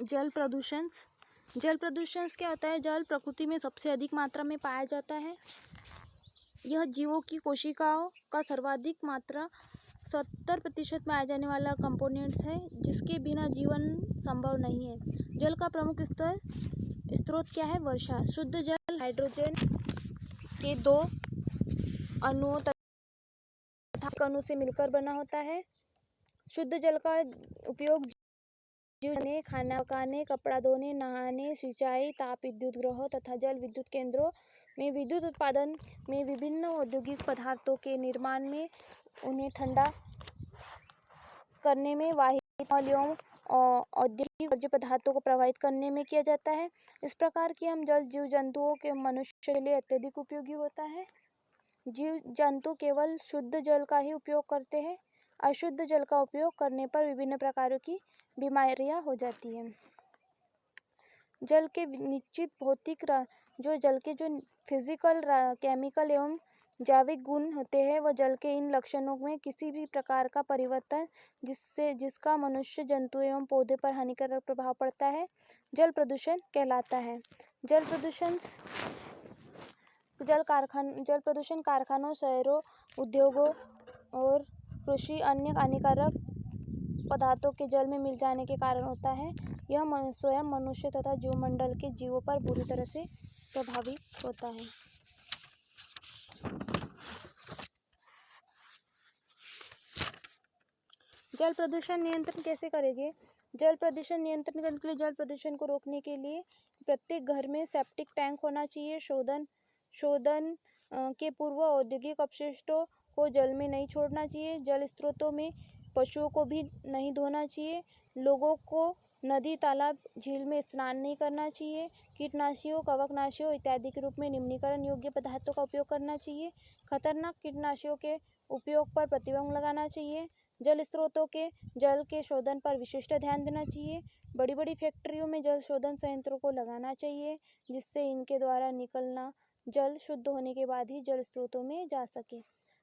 जल प्रदूषण। जल प्रदूषण क्या होता है? जल प्रकृति में सबसे अधिक मात्रा में पाया जाता है। यह जीवों की कोशिकाओं का सर्वाधिक मात्रा 70% में आ जाने वाला कंपोनेंट्स है, जिसके बिना जीवन संभव नहीं है। जल का प्रमुख स्रोत क्या है? वर्षा। शुद्ध जल हाइड्रोजन के 2 अणुओं तथा एक अणु से मिलकर बना होता है। शुद्ध जल का उपयोग जीवने, खाना पकाने, कपड़ा धोने, नहाने, सिंचाई, ताप विद्युत ग्रहों तथा जल विद्युत केंद्रों में विद्युत उत्पादन में, विभिन्न औद्योगिक पदार्थों के निर्माण में, उन्हें ठंडा करने में, वाहित मल एवं औद्योगिक वर्ज्य पदार्थों को प्रवाहित करने में किया जाता है। इस प्रकार की हम जल जीव जंतुओं के मनुष्य के लिए अत्यधिक उपयोगी होता है। जीव जंतु केवल शुद्ध जल का ही उपयोग करते हैं। अशुद्ध जल का उपयोग करने पर विभिन्न प्रकारों की बीमारियां हो जाती हैं। जल के निश्चित भौतिक जल के जो फिजिकल, केमिकल एवं जैविक गुण होते हैं, वह जल के इन लक्षणों में किसी भी प्रकार का परिवर्तन जिसका मनुष्य, जंतु एवं पौधे पर हानिकारक प्रभाव पड़ता है, जल प्रदूषण कहलाता है। जल प्रदूषण कारखानों, शहरों, उद्योगों और कृषि अन्य हानिकारक पदार्थों के जल में मिल जाने के कारण होता है। यह स्वयं मनुष्य तथा जीवमंडल के जीवों पर बुरी तरह से प्रभावित होता है। जल प्रदूषण नियंत्रण कैसे करेंगे? जल प्रदूषण नियंत्रण करने के लिए, जल प्रदूषण को रोकने के लिए प्रत्येक घर में सेप्टिक टैंक होना चाहिए। शोधन के पूर्व औद्योगिक अपशिष्टों को जल में नहीं छोड़ना चाहिए। जल स्रोतों में पशुओं को भी नहीं धोना चाहिए। लोगों को नदी, तालाब, झील में स्नान नहीं करना चाहिए। कीटनाशियों, कवकनाशियों इत्यादि के रूप में निम्नीकरण योग्य पदार्थों का उपयोग करना चाहिए। खतरनाक कीटनाशियों के उपयोग पर प्रतिबंध लगाना चाहिए। जल स्रोतों के जल के शोधन पर विशिष्ट ध्यान देना चाहिए। बड़ी बड़ी फैक्ट्रियों में जल शोधन संयंत्रों को लगाना चाहिए, जिससे इनके द्वारा निकलना जल शुद्ध होने के बाद ही जल स्रोतों में जा सके।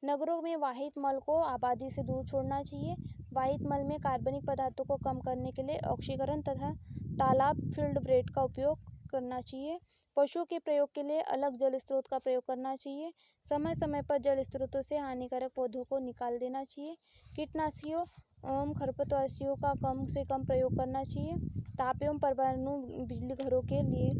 नगरों में वाहित मल को आबादी से दूर छोड़ना चाहिए। वाहित मल में कार्बनिक पदार्थों को कम करने के लिए ऑक्सीकरण तथा तालाब फील्ड ब्रेड का उपयोग करना चाहिए। पशुओं के प्रयोग के लिए अलग जल स्रोत का प्रयोग करना चाहिए। समय समय पर जल स्रोतों से हानिकारक पौधों को निकाल देना चाहिए। कीटनाशियों एवं खरपतवारनाशियों का कम से कम प्रयोग करना चाहिए। ताप एवं परमाणु बिजली घरों के लिए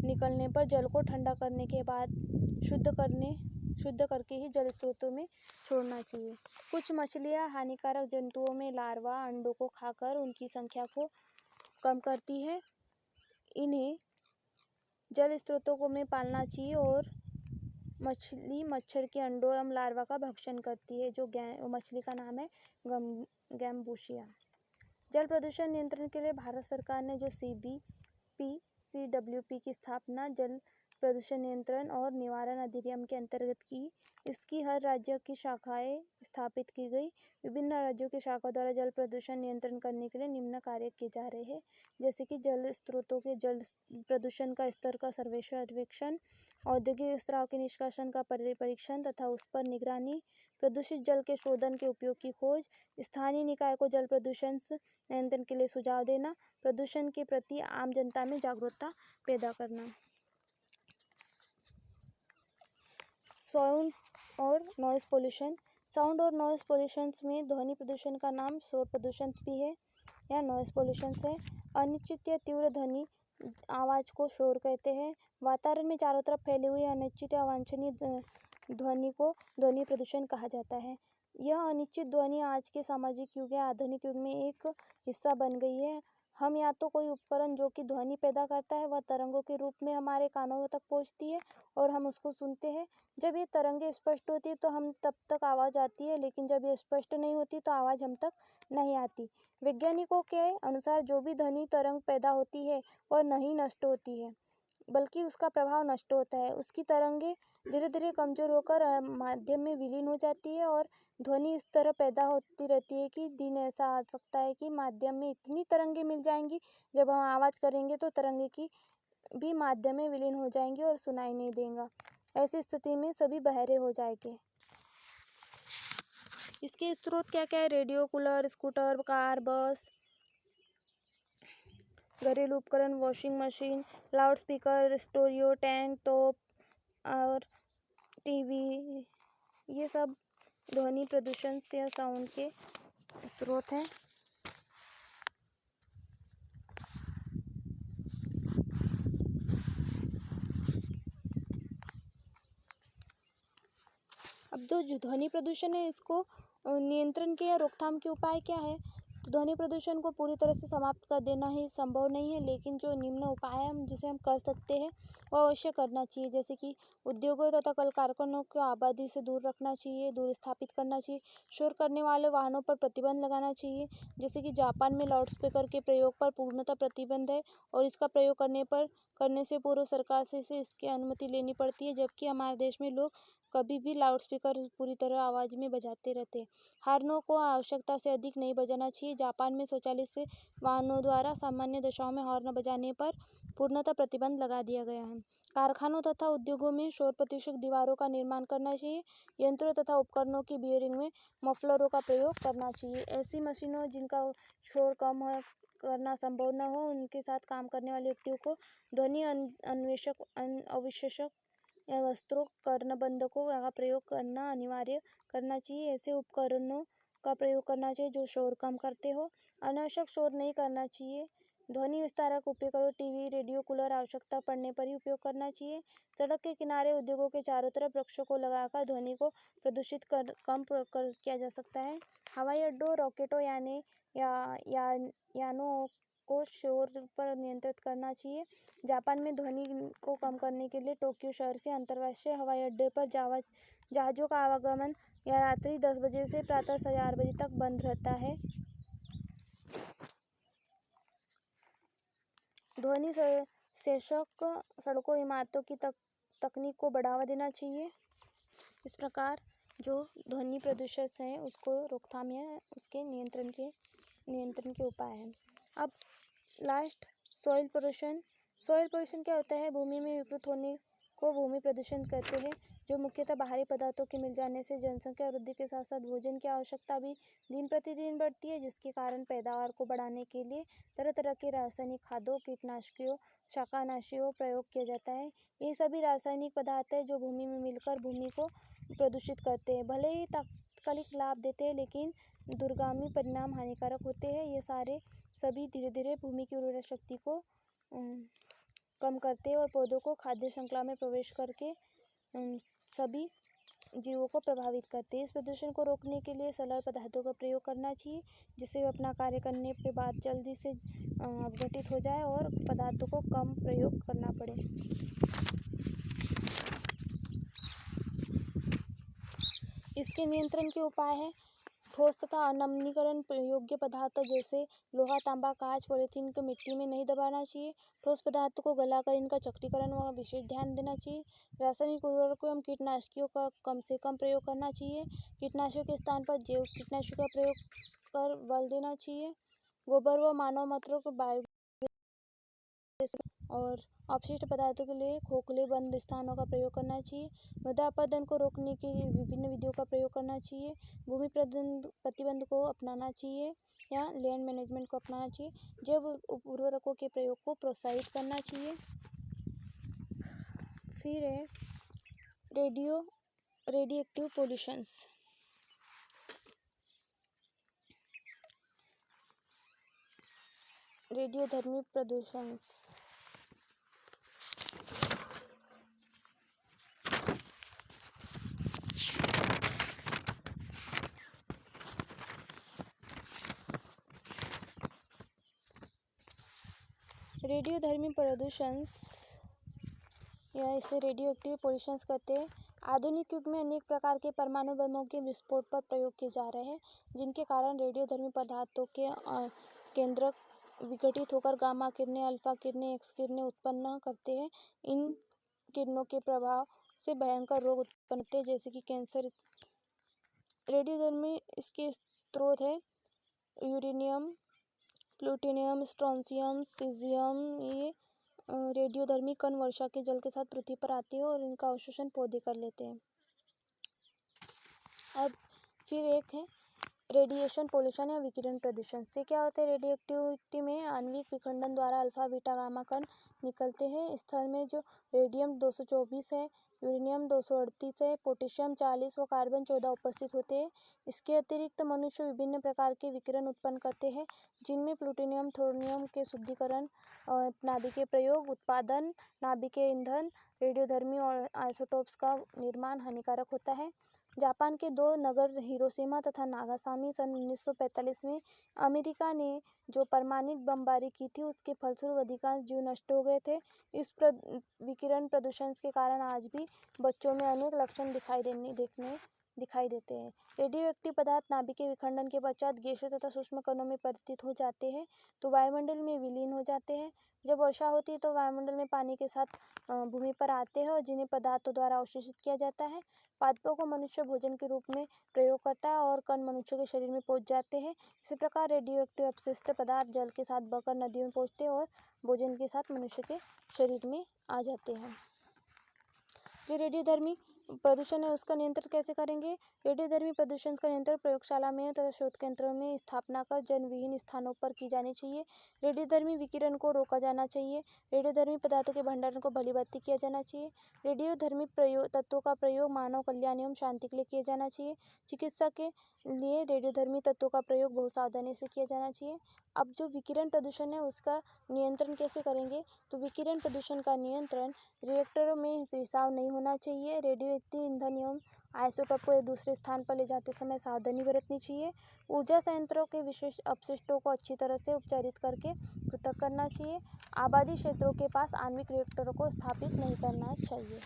निकलने पर जल को ठंडा करने के बाद शुद्ध करके ही जल स्रोतों में छोड़ना चाहिए। कुछ मछलियाँ हानिकारक जंतुओं में लार्वा अंडों को खाकर उनकी संख्या को कम करती है। इन्हें जल स्रोतों को में पालना चाहिए। और मछली मच्छर के अंडों एवं लार्वा का भक्षण करती है, जो मछली का नाम है गैम्बुसिया। जल प्रदूषण नियंत्रण के लिए भारत सरकार ने जो CWP की स्थापना जल प्रदूषण नियंत्रण और निवारण अधिनियम के अंतर्गत की, इसकी हर राज्य की शाखाएं स्थापित की गई। विभिन्न राज्यों की शाखाओं द्वारा जल प्रदूषण नियंत्रण करने के लिए निम्न कार्य किए जा रहे हैं, जैसे कि जल स्रोतों के जल प्रदूषण का स्तर का सर्वेक्षण, औद्योगिक स्राव के निष्कासन का परीक्षण तथा उस पर निगरानी, प्रदूषित जल के शोधन के उपयोग की खोज, स्थानीय निकाय को जल प्रदूषण नियंत्रण के लिए सुझाव देना, प्रदूषण के प्रति आम जनता में जागरूकता पैदा करना। साउंड और नॉइज पोल्यूशन। साउंड और नॉइज पोल्यूशन में ध्वनि प्रदूषण का नाम शोर प्रदूषण भी है या नॉइज पोल्यूशन है। अनिश्चित या तीव्र ध्वनि आवाज़ को शोर कहते हैं। वातावरण में चारों तरफ फैली हुई अनिश्चित या अवांछनीय ध्वनि को ध्वनि प्रदूषण कहा जाता है। यह अनिश्चित ध्वनि आज के सामाजिक युग या आधुनिक युग में एक हिस्सा बन गई है। हम या तो कोई उपकरण जो कि ध्वनि पैदा करता है, वह तरंगों के रूप में हमारे कानों तक पहुंचती है और हम उसको सुनते हैं। जब ये तरंगें स्पष्ट होती है तो हम तब तक आवाज़ आती है, लेकिन जब ये स्पष्ट नहीं होती तो आवाज़ हम तक नहीं आती। वैज्ञानिकों के अनुसार जो भी ध्वनि तरंग पैदा होती है वह नहीं नष्ट होती है, बल्कि उसका प्रभाव नष्ट होता है। उसकी तरंगें धीरे धीरे कमज़ोर होकर माध्यम में विलीन हो जाती है और ध्वनि इस तरह पैदा होती रहती है कि दिन ऐसा आ सकता है कि माध्यम में इतनी तरंगें मिल जाएंगी, जब हम आवाज़ करेंगे तो तरंगे की भी माध्यम में विलीन हो जाएंगी और सुनाई नहीं देगा। ऐसी स्थिति में सभी बहरे हो जाएंगे। इसके स्रोत क्या क्या है? रेडियो, कूलर, स्कूटर, कार, बस, घरेलू उपकरण, washing machine, loud speaker, stereo, tank, तोप और टीवी, ये सब ध्वनि प्रदूषण या साउंड के स्रोत हैं। अब जो ध्वनि प्रदूषण है, इसको नियंत्रण के या रोकथाम के उपाय क्या है? तो ध्वनि प्रदूषण को पूरी तरह से समाप्त कर देना ही संभव नहीं है, लेकिन जो निम्न उपाय है जिसे हम कर सकते हैं वो अवश्य करना चाहिए। जैसे कि उद्योगों तथा कल कारखानों को आबादी से दूर रखना चाहिए, दूर स्थापित करना चाहिए, शोर करने वाले वाहनों पर प्रतिबंध लगाना चाहिए। जैसे कि जापान में लाउडस्पीकर के प्रयोग पर पूर्णतः प्रतिबंध है और इसका प्रयोग करने से पूर्व सरकार से इसकी अनुमति लेनी पड़ती है, जबकि हमारे देश में लोग कभी भी लाउडस्पीकर पूरी तरह आवाज़ में बजाते रहते हैं। हॉर्नों को आवश्यकता से अधिक नहीं बजाना चाहिए। जापान में स्वचालित से वाहनों द्वारा सामान्य दशाओं में हॉर्न बजाने पर पूर्णतः प्रतिबंध लगा दिया गया है। कारखानों तथा उद्योगों में शोर प्रतिरोधक दीवारों का निर्माण करना चाहिए। यंत्रों तथा उपकरणों की बियरिंग में मफलरों का प्रयोग करना चाहिए। ऐसी मशीनों जिनका शोर कम हो करना संभव न हो, उनके साथ काम करने वाले व्यक्तियों को ध्वनि अविशेषक या वस्त्रों कर्णबंधकों का प्रयोग करना अनिवार्य करना चाहिए। ऐसे उपकरणों का प्रयोग करना चाहिए जो शोर कम करते हो। अनावश्यक शोर नहीं करना चाहिए। ध्वनि विस्तारक उपकरणों, टीवी, रेडियो, कूलर आवश्यकता पड़ने पर ही उपयोग करना चाहिए। सड़क के किनारे, उद्योगों के चारों तरफ वृक्षों को लगाकर ध्वनि को प्रदूषित किया जा सकता है। हवाई अड्डों, रॉकेटों यानों को शोर पर नियंत्रित करना चाहिए। जापान में ध्वनि को कम करने के लिए टोक्यो शहर के अंतर्राष्ट्रीय हवाई अड्डे पर जहाज़ों का आवागमन या रात्रि 10 बजे से प्रातः 4 बजे तक बंद रहता है। ध्वनि शोषक सड़कों, इमारतों की तकनीक को बढ़ावा देना चाहिए। इस प्रकार जो ध्वनि प्रदूषण है उसको रोकथाम या उसके नियंत्रण के उपाय हैं। अब last, soil pollution. Soil pollution क्या होता है? भूमि में विकृत होने को भूमि प्रदूषण कहते हैं, जो मुख्यतः बाहरी पदार्थों के मिल जाने से जनसंख्या वृद्धि के साथ साथ भोजन की आवश्यकता भी दिन प्रतिदिन बढ़ती है, जिसके कारण पैदावार को बढ़ाने के लिए तरह तरह के रासायनिक खादों, कीटनाशकों, शाकनाशियों प्रयोग किया जाता है। ये सभी रासायनिक पदार्थ है जो भूमि में मिलकर भूमि को प्रदूषित करते हैं। भले ही तात्कालिक लाभ देते हैं, लेकिन दूरगामी परिणाम हानिकारक होते हैं। ये सभी धीरे धीरे भूमि की उर्वरा शक्ति को कम करते हैं और पौधों को खाद्य श्रृंखला में प्रवेश करके सभी जीवों को प्रभावित करते हैं। इस प्रदूषण को रोकने के लिए सरल पदार्थों का प्रयोग करना चाहिए, जिससे वे अपना कार्य करने के बाद जल्दी से अपघटित हो जाए और पदार्थों को कम प्रयोग करना पड़े। इसके नियंत्रण के उपाय हैं। ठोस तथा अनमनीकरण योग्य पदार्थ जैसे लोहा, तांबा, कांच, पॉलीथीन को मिट्टी में नहीं दबाना चाहिए। ठोस पदार्थों को गलाकर इनका चक्रीकरण व विशेष ध्यान देना चाहिए। रासायनिक उर्वरकों एवं कीटनाशकों का कम से कम प्रयोग करना चाहिए। कीटनाशकों के स्थान पर जैव कीटनाशकों का प्रयोग कर बल देना चाहिए। गोबर व मानव मूत्र को और अपशिष्ट पदार्थों के लिए खोखले बंद स्थानों का प्रयोग करना चाहिए। मृदा अपरदन को रोकने के लिए विभिन्न विधियों का प्रयोग करना चाहिए। भूमि प्रतिबंध को अपनाना चाहिए या लैंड मैनेजमेंट को अपनाना चाहिए। जैव उर्वरकों के प्रयोग को प्रोत्साहित करना चाहिए। फिर है रेडिएक्टिव पोल्यूशंस। रेडियोधर्मी प्रदूषण। रेडियोधर्मी प्रदूषण या इसे रेडियोएक्टिव पोल्यूशंस कहते हैं। आधुनिक युग में अनेक प्रकार के परमाणु बमों के विस्फोट पर प्रयोग किए जा रहे हैं, जिनके कारण रेडियोधर्मी पदार्थों के केंद्रक विघटित होकर गामा किरणें, अल्फा किरणें, एक्स किरणें उत्पन्न करते हैं। इन किरणों के प्रभाव से भयंकर रोग उत्पन्न होते हैं, जैसे कि कैंसर। रेडियोधर्मी इसके स्रोत है यूरेनियम, प्लूटोनियम, स्ट्रोंशियम, सीजियम। ये रेडियोधर्मी कण वर्षा के जल के साथ पृथ्वी पर आते हैं और इनका अवशोषण पौधे कर लेते हैं। अब फिर एक है रेडिएशन पोल्यूशन या विकिरण प्रदूषण से क्या होता है। रेडियोएक्टिविटी में आणविक विखंडन द्वारा अल्फा बीटा गामा कण निकलते हैं। स्थल में जो रेडियम 224 है, यूरेनियम 238 है, पोटेशियम 40 व कार्बन 14 उपस्थित होते हैं। इसके अतिरिक्त मनुष्य विभिन्न प्रकार के विकिरण उत्पन्न करते हैं, जिनमें प्लूटोनियम थोरियम के शुद्धिकरण, नाभिकीय प्रयोग, उत्पादन, नाभिकीय ईंधन, रेडियोधर्मी और आइसोटोप्स का निर्माण हानिकारक होता है। जापान के दो नगर हिरोशिमा तथा नागासाकी सन 1945 में अमेरिका ने जो परमाणु बमबारी की थी, उसके फलस्वरूप अधिकांश जीव नष्ट हो गए थे। इस विकिरण प्रदूषण के कारण आज भी बच्चों में अनेक लक्षण दिखाई देते हैं। रेडियोएक्टिव पदार्थ नाभिकीय विखंडन के पश्चात गैसों तथा सूक्ष्म कणों में परिवर्तित हो जाते हैं तो वायुमंडल में विलीन हो जाते हैं। जब वर्षा होती है तो वायुमंडल में पानी के साथ भूमि पर आते हैं और जिन्हें पदार्थों द्वारा अवशोषित किया जाता है। पादपों को मनुष्य भोजन के रूप में प्रयोग करता है और कण मनुष्य के शरीर में पहुंच जाते हैं। इसी प्रकार रेडियोएक्टिव अपशिष्ट पदार्थ जल के साथ बहकर नदियों में पहुंचते हैं और भोजन के साथ मनुष्य के शरीर में आ जाते हैं। जो रेडियोधर्मी प्रदूषण है उसका नियंत्रण कैसे करेंगे। रेडियोधर्मी प्रदूषण का नियंत्रण प्रयोगशाला में तथा शोध केंद्रों में स्थापना कर जनविहीन स्थानों पर की जानी चाहिए। रेडियोधर्मी विकिरण को रोका जाना चाहिए। रेडियोधर्मी पदार्थों के भंडारण को भलीभांति किया जाना चाहिए। रेडियोधर्मी तत्वों का प्रयोग मानव कल्याण एवं शांति के लिए किया जाना चाहिए। चिकित्सा के लिए रेडियोधर्मी तत्वों का प्रयोग बहुत सावधानी से किया जाना चाहिए। अब जो विकिरण प्रदूषण है उसका नियंत्रण कैसे करेंगे, तो विकिरण प्रदूषण का नियंत्रण रिएक्टरों में रिसाव नहीं होना चाहिए। रेडियोएक्टिव ईंधन एवं आइसोटोप को एक दूसरे स्थान पर ले जाते समय सावधानी बरतनी चाहिए। ऊर्जा संयंत्रों के विशेष अपशिष्टों को अच्छी तरह से उपचारित करके पृथक करना चाहिए। आबादी क्षेत्रों के पास आणविक रिएक्टरों को स्थापित नहीं करना चाहिए।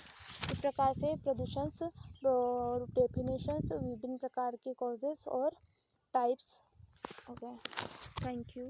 इस प्रकार से प्रदूषण डेफिनेशंस, विभिन्न प्रकार के कॉजेस और टाइप्स हो गए। Thank you.